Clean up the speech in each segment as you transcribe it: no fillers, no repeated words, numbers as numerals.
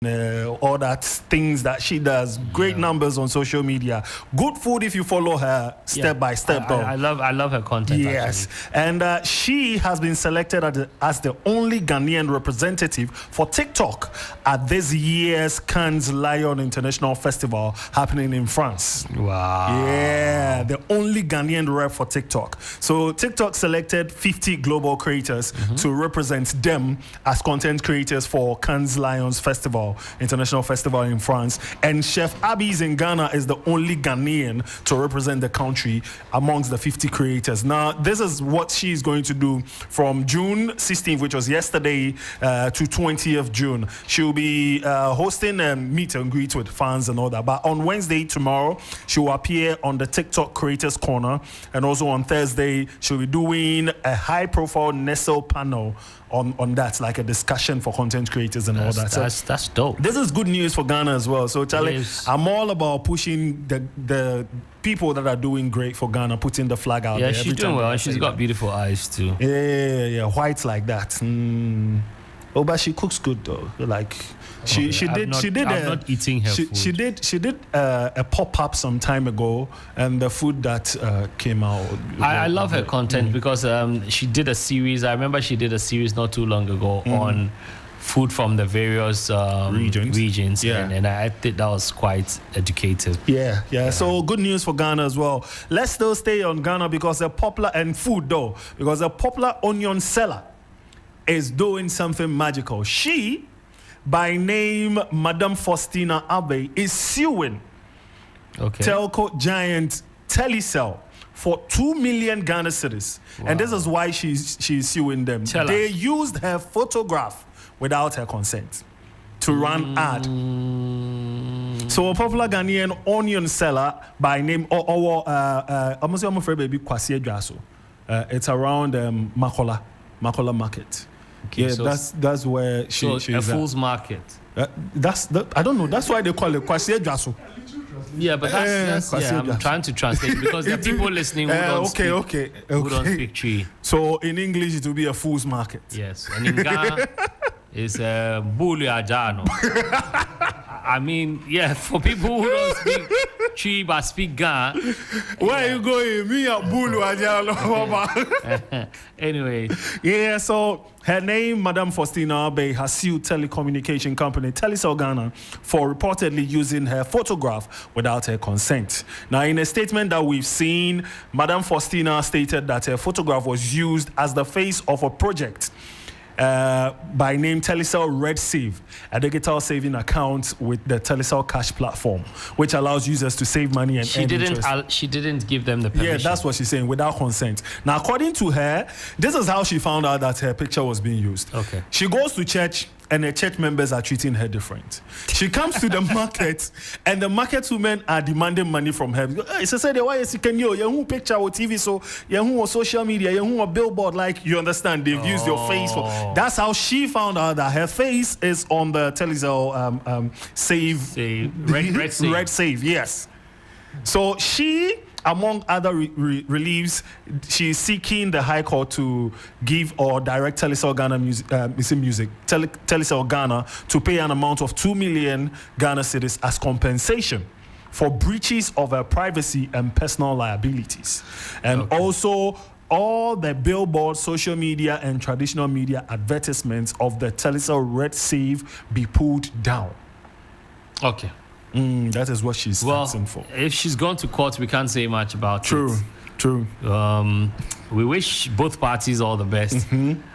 all that things that she does. Great numbers on social media. Good food if you follow her step by step. Though I love her content. Yes, actually. and she has been selected as the only Ghanaian representative for TikTok at this year's Cannes Lion International Festival happening in France. Wow. Yeah, the only Ghanaian rep for TikTok. So TikTok selected 50 global creators to represent them as content creators for Cannes Lions Festival, International Festival in France. And Chef Abby's in Ghana is the only Ghanaian to represent the country amongst the 50 creators. Now, this is what she's going to do from June 16th, which was yesterday, to 20th June. She'll be hosting a meet and greet with fans and all that. But on Wednesday, tomorrow, she will appear on the TikTok Creators Corner. And also on Thursday, she'll be doing a high-profile Nestle panel on that, like a discussion for content creators and all that. That's dope. This is good news for Ghana as well. So, Charlie, I'm all about pushing the people that are doing great for Ghana, putting the flag out there. Yeah, she's doing well. She's got beautiful eyes too. Yeah, white like that. Oh, but she cooks good though. Like she did. I'm not eating her food. She did a pop-up some time ago, and the food that came out. I love her content because she did a series. I remember she did a series not too long ago on food from the various regions. Yeah. And I think that was quite educative. Yeah. So good news for Ghana as well. Let's still stay on Ghana because a popular onion seller is doing something magical. She, by name Madame Faustina Abe, is suing telco giant Telecel for 2 million Ghana cedis. Wow. And this is why she's suing them. They used her photograph without her consent to run ad. So a popular Ghanaian onion seller by name it's around Makola Market. Okay, yeah, so that's where she's a fool's market. I don't know. That's why they call it Kwasie Dwaso. Yeah, but I'm trying to translate because there are people listening who don't speak Tree. So in English it will be a fool's market. Yes, and in Ghana it's a Bulu Ajano. I mean, yeah, for people who don't speak Tree but speak Ghana. Where are you going? Me at Bulu Ajano. Anyway. Yeah, so her name, Madame Faustina Abe, has sued telecommunication company Telecel Ghana for reportedly using her photograph without her consent. Now, in a statement that we've seen, Madame Faustina stated that her photograph was used as the face of a project by name Telecel Red Save, a digital saving account with the Telecel Cash platform, which allows users to save money and she didn't give them the permission. Yeah, that's what she's saying, without consent. Now, according to her, this is how she found out that her picture was being used. Okay. She goes to church, and the church members are treating her different. She comes to the market, and the market women are demanding money from her. She said, "Why is it you picture or TV so you social media, you billboard, like you understand? They've used your face for." That's how she found out that her face is on the Telecel Red Save. Yes. So she, among other reliefs, she's seeking the High Court to give or direct Telecel Ghana Telecel Ghana to pay an amount of 2 million Ghana cedis as compensation for breaches of her privacy and personal liabilities. And also all the billboard, social media, and traditional media advertisements of the Telecel Red Save be pulled down. Okay. That is what she's asking for. If she's gone to court, we can't say much about it. True. We wish both parties all the best.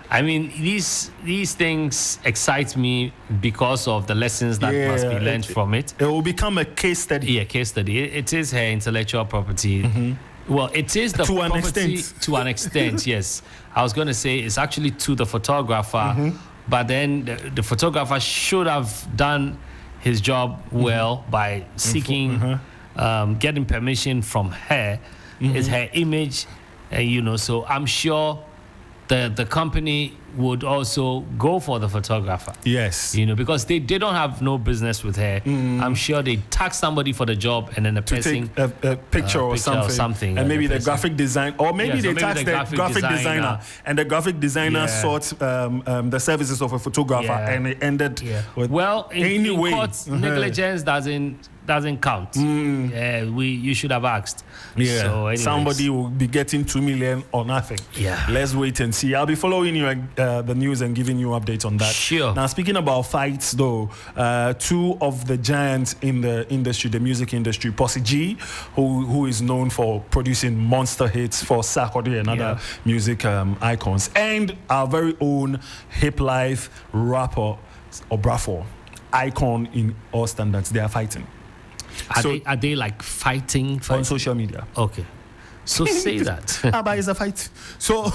I mean, these things excite me because of the lessons that must be learned from it. It will become a case study. Yeah, case study. It is her intellectual property. Well, it is the property to an extent. Yes, I was going to say it's actually to the photographer, but then the photographer should have done his job well by seeking, getting permission from her. It's her image, so I'm sure the company would also go for the photographer. Yes. Because they don't have no business with her. I'm sure they tag somebody for the job and then the person take a picture or something. And maybe the graphic design, or maybe they tagged the graphic designer, and the graphic designer sought the services of a photographer, and it ended with in court, negligence doesn't count. You should have asked. So somebody will be getting 2 million or nothing. Let's wait and see. I'll be following you the news and giving you updates on that. Sure. Now, speaking about fights though, two of the giants in the industry, the music industry, Posse G, who is known for producing monster hits for Sarkodie and other music icons, and our very own hip life rapper Obrafour, icon in all standards, they are fighting. Are they like fighting on social media? Okay. So say that. But it's a fight. So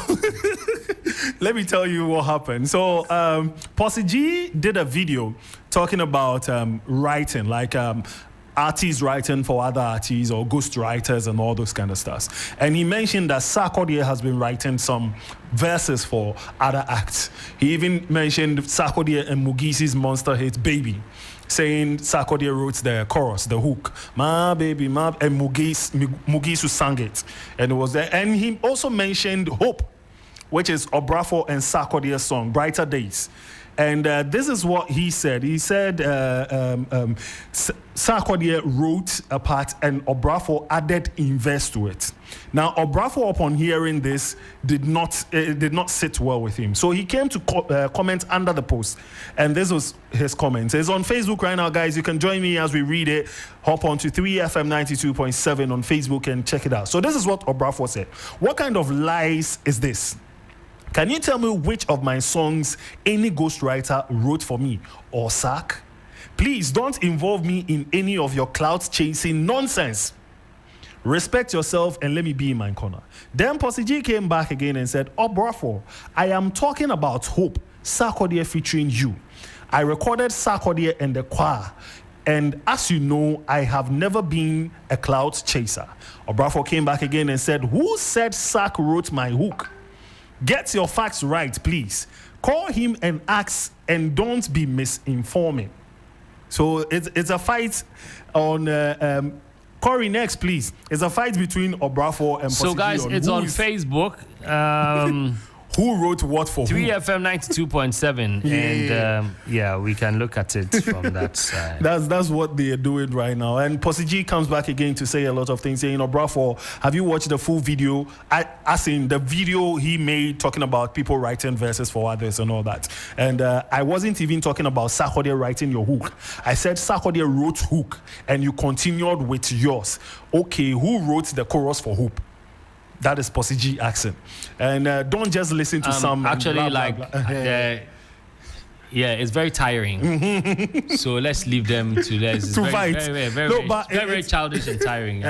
let me tell you what happened. So Posse G did a video talking about writing, like artists writing for other artists or ghost writers and all those kind of stuff. And he mentioned that Sarkodie has been writing some verses for other acts. He even mentioned Sarkodie and Mugisi's monster hit Baby, saying Sarkodie wrote the chorus, the hook, my baby, my, and Mugisu sang it. And it was there. And he also mentioned Hope, which is Obrafour and Sarkodie's song, Brighter Days. And this is what he said. He said Sarkodie wrote a part and Obrafour added in verse to it. Now, Obrafour, upon hearing this, did not sit well with him. So he came to comment under the post. And this was his comment. It's on Facebook right now, guys. You can join me as we read it. Hop on to 3FM 92.7 on Facebook and check it out. So this is what Obrafour said. What kind of lies is this? Can you tell me which of my songs any ghostwriter wrote for me or Sark? Please don't involve me in any of your clout chasing nonsense. Respect yourself and let me be in my corner. Then Posse G came back again and said, Obrafour, I am talking about Hope, Sarkodie featuring you. I recorded Sarkodie and the choir. And as you know, I have never been a clout chaser. Obrafour came back again and said, who said Sark wrote my hook? Get your facts right, please. Call him and ask, and don't be misinforming. So it's a fight on Corey next, please. It's a fight between Obrafour and Posse G. So guys, it's on Facebook. Who wrote what for 3FM 92.7 and we can look at it from that side. That's what they are doing right now. And Posse G comes back again to say a lot of things, saying, Obrafour, have you watched the full video? As in the video he made talking about people writing verses for others and all that. And I wasn't even talking about Sarkodie writing your hook. I said Sarkodie wrote hook and you continued with yours. Okay, who wrote the chorus for Hope? That is Posse G accent. And don't just listen to some... Actually, blah, blah, blah. It's very tiring. So let's leave them to this. To fight. Very childish and tiring.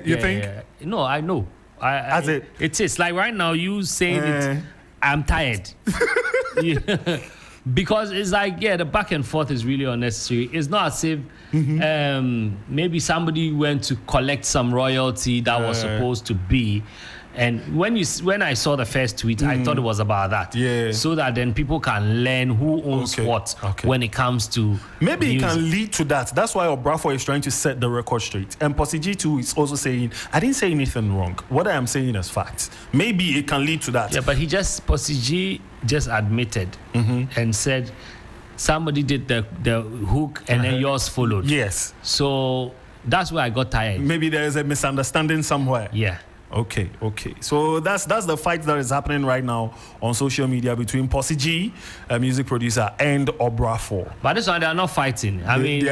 You think? No, I know. It is. Like right now, you saying it, I'm tired. Because it's like, the back and forth is really unnecessary. It's not as if maybe somebody went to collect some royalty that was supposed to be. And when I saw the first tweet, I thought it was about that. Yeah. So that then people can learn who owns what when it comes to maybe music. It can lead to that. That's why Obrafour is trying to set the record straight. And Posse G too is also saying, I didn't say anything wrong. What I am saying is facts. Maybe it can lead to that. Yeah, but Posse G just admitted and said somebody did the hook and then yours followed. Yes. So that's where I got tired. Maybe there is a misunderstanding somewhere. Yeah. Okay. So that's the fight that is happening right now on social media between Posse G, a music producer, and Obrafour. But this one, they are not fighting. I mean,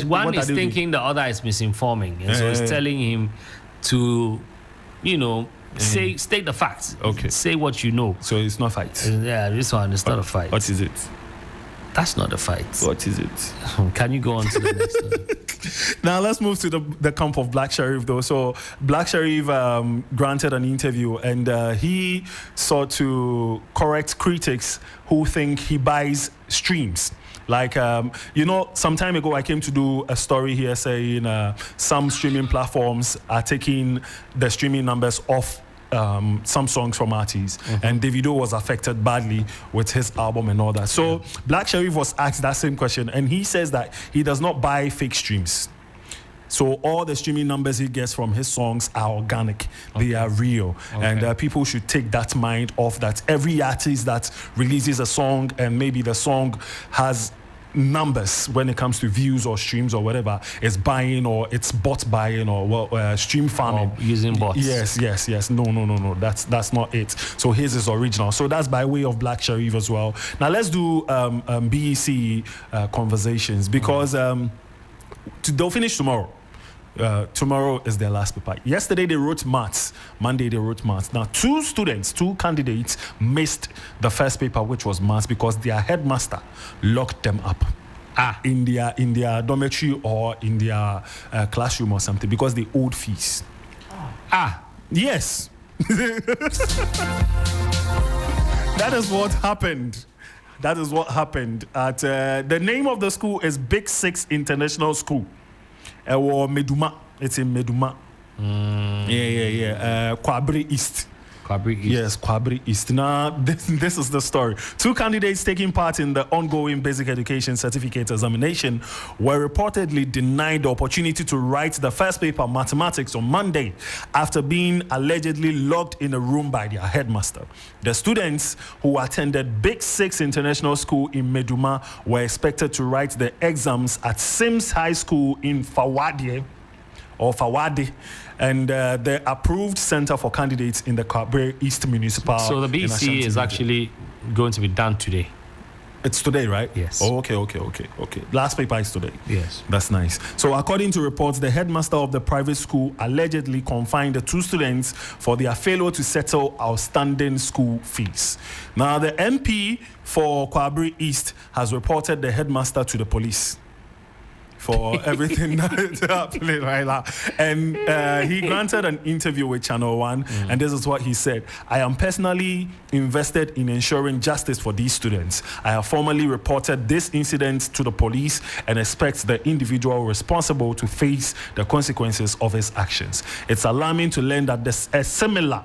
one is thinking the other is misinforming. And so it's telling him to, state the facts. Okay. Say what you know. So it's not a fight. This one is not a fight. What is it? That's not a fight. What is it? Can you go on to the next one? Now let's move to the camp of Black Sherif though. So Black Sherif granted an interview and he sought to correct critics who think he buys streams. Like, some time ago I came to do a story here saying some streaming platforms are taking the streaming numbers off some songs from artists, and Davido was affected badly with his album and all that. So Black Sherif was asked that same question, and he says that he does not buy fake streams. So all the streaming numbers he gets from his songs are organic. They are real. And people should take that mind off that every artist that releases a song and maybe the song has numbers when it comes to views or streams or whatever is buying or it's bot buying or stream farming. Or using bots. Yes. No. That's not it. So his is original. So that's by way of Black Sherif as well. Now let's do BEC conversations because they'll finish tomorrow. Tomorrow is their last paper. Yesterday they wrote maths. Monday they wrote maths. Now two candidates missed the first paper, which was maths, because their headmaster locked them up in their dormitory or in their classroom or something because they owed fees. Yes. That is what happened. That is what happened at the name of the school is Big Six International School. Or Meduma. It's in Meduma. Kwabri East. Yes, Kwabri East. Now, this is the story. Two candidates taking part in the ongoing basic education certificate examination were reportedly denied the opportunity to write the first paper, mathematics, on Monday after being allegedly locked in a room by their headmaster. The students who attended Big Six International School in Meduma were expected to write the exams at Sims High School in Fawadi, and the approved center for candidates in the Kwabri East Municipal. So the BC is actually going to be done today. It's today, right? Yes. Oh, okay. Last paper is today. Yes. That's nice. So according to reports, the headmaster of the private school allegedly confined the two students for their failure to settle outstanding school fees. Now, the MP for Kwabri East has reported the headmaster to the police for everything that's happening right now. And he granted an interview with Channel One, and this is what he said. I am personally invested in ensuring justice for these students. I have formally reported this incident to the police and expect the individual responsible to face the consequences of his actions. It's alarming to learn that a similar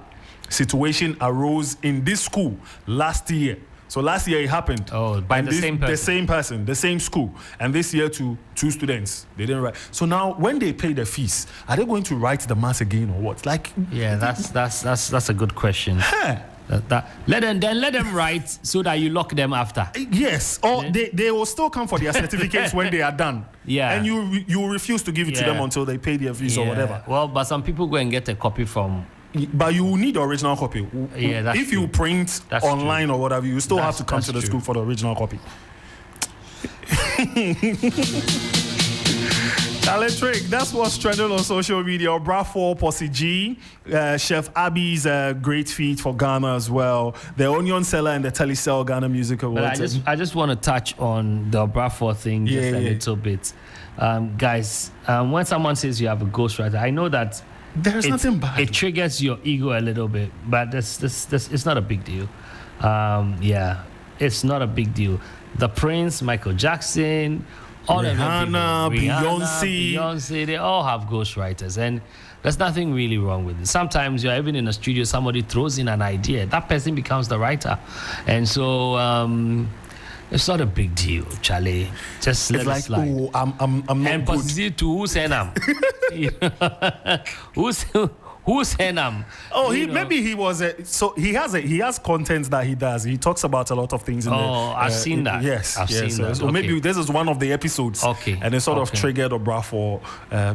situation arose in this school last year. So last year it happened. Oh, by the same person. The same school. And this year to two students. They didn't write. So now when they pay the fees, are they going to write the maths again or what? Like, yeah, that's a good question. Let them write so that you lock them after. Yes, or they will still come for their certificates when they are done. Yeah, and you refuse to give it to them until they pay their fees or whatever. Well, but some people go and get a copy from. But you need the original copy. Yeah, that's if you print online or whatever, you still have to come to the school for the original copy. Talent Trick, that's what's trending on social media. Brafo, Posse G, Chef Abby's great feat for Ghana as well. The Onion Seller and the Telecel Ghana Music Awards. I just want to touch on the Brafo thing just a little bit. Guys, when someone says you have a ghostwriter, I know that there's nothing bad. It triggers your ego a little bit, but this it's not a big deal. It's not a big deal. The Prince, Michael Jackson, all Rihanna, Beyonce, they all have ghostwriters, and there's nothing really wrong with it. Sometimes you're even in a studio, somebody throws in an idea, that person becomes the writer, and so it's not a big deal, Charlie. Just let it slide. Oh, I'm not and good. To who's Enam? Who's Enam? Oh, he was so he has content that he does. He talks about a lot of things. I've seen that. Yes, I've seen that. So maybe this is one of the episodes. Okay, and it sort of triggered Obrafo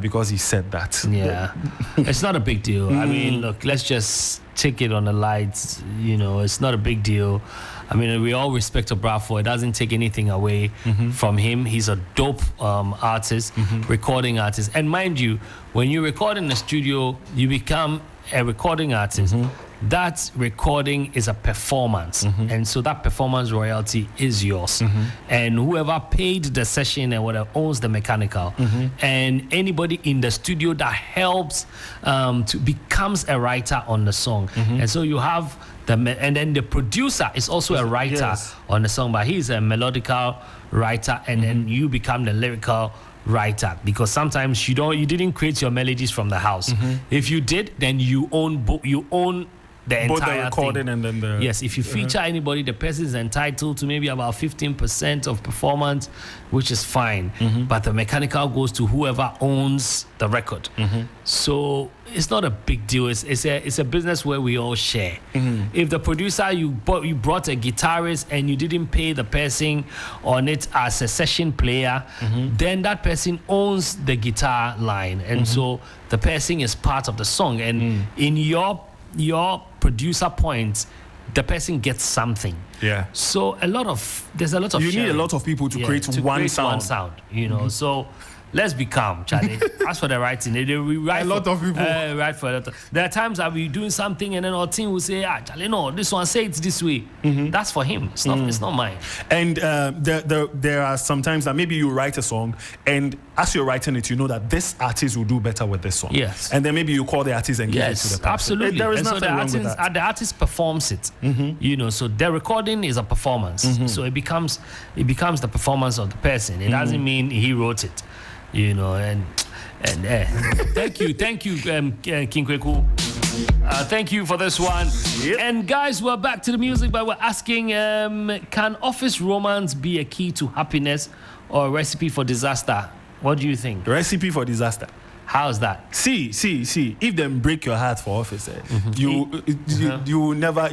because he said that. Yeah, it's not a big deal. I mean, look, let's just take it on the lights. It's not a big deal. I mean, we all respect Obrafo. It doesn't take anything away from him. He's a dope artist, recording artist. And mind you, when you record in the studio, you become a recording artist. That recording is a performance. And so that performance royalty is yours. And whoever paid the session and whatever owns the mechanical. And anybody in the studio that helps to becomes a writer on the song. And so you have and then the producer is also a writer on the song, but he's a melodical writer, and then you become the lyrical writer, because sometimes you didn't create your melodies from the house. If you did, then you own the both entire the recording thing. and then the Yes, if you feature anybody, the person is entitled to maybe about 15% of performance, which is fine. But the mechanical goes to whoever owns the record. So it's not a big deal. It's a business where we all share. If the producer you brought a guitarist and you didn't pay the person on it as a session player, then that person owns the guitar line, and so the person is part of the song. And in your producer points, the person gets something. Yeah. So there's a lot of you sharing. need a lot of people to create one sound. You know. So let's be calm, Charlie. As for the writing, we write a lot of people write for a lot. There are times that we doing something and then our team will say, Charlie, no, this one say it's this way. That's for him. It's not mine. And there are sometimes that maybe you write a song, and as you're writing it, you know that this artist will do better with this song. Yes. And then maybe you call the artist and give it to the person. Absolutely. There is and nothing so wrong with that. the artist performs it. You know, so the recording is a performance. So it becomes the performance of the person. It doesn't mean he wrote it. You know, and thank you, King Kweku. Thank you for this one. Yep. And guys, we're back to the music, but we're asking, can office romance be a key to happiness or a recipe for disaster? What do you think? Recipe for disaster. How's that? See. If them break your heart for office, you never.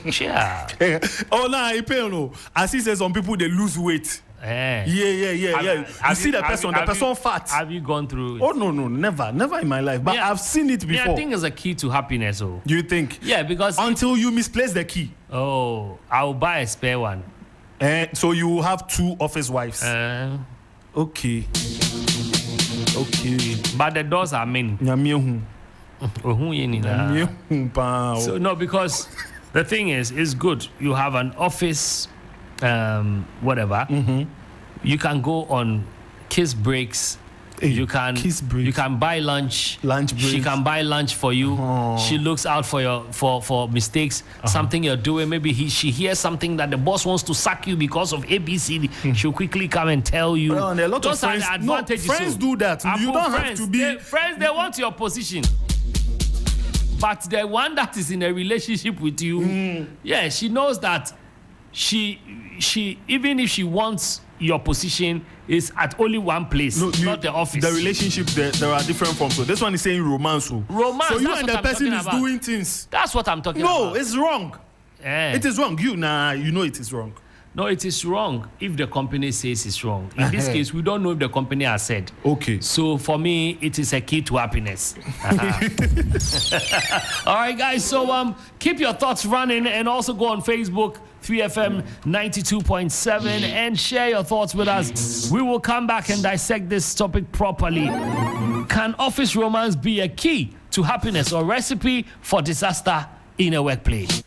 Yeah. Oh, nah, you pay no. As he says, some people they lose weight. Yeah. You see the person fat. Have you gone through it? Oh no, never in my life. But I've seen it before. Yeah, I think it's a key to happiness. Oh, you think? Yeah, because until you misplace the key. Oh, I'll buy a spare one. So you have 2 office wives. Okay. But the doors are many. So no, because the thing is, it's good. You have an office. Whatever. You can go on kiss breaks. You can buy lunch. Lunch breaks. She can buy lunch for you. She looks out for mistakes. Something you're doing. Maybe she hears something that the boss wants to sack you because of ABCD. She'll quickly come and tell you. Well, and a lot Those of friends, are the advantages. Friends do that. You don't have to be friends. They want your position. But the one that is in a relationship with you, she knows that she even if she wants your position is at only one place, not the office. The relationship there are different forms. So this one is saying romance. Romance. So you and the person is doing things. That's what I'm talking about. No, it's wrong. It is wrong. You know it is wrong. No, it is wrong if the company says it's wrong. In this case, we don't know if the company has said. Okay. So for me, it is a key to happiness. All right, guys. So keep your thoughts running and also go on Facebook, 3FM 92.7, and share your thoughts with us. We will come back and dissect this topic properly. Can office romance be a key to happiness or recipe for disaster in a workplace?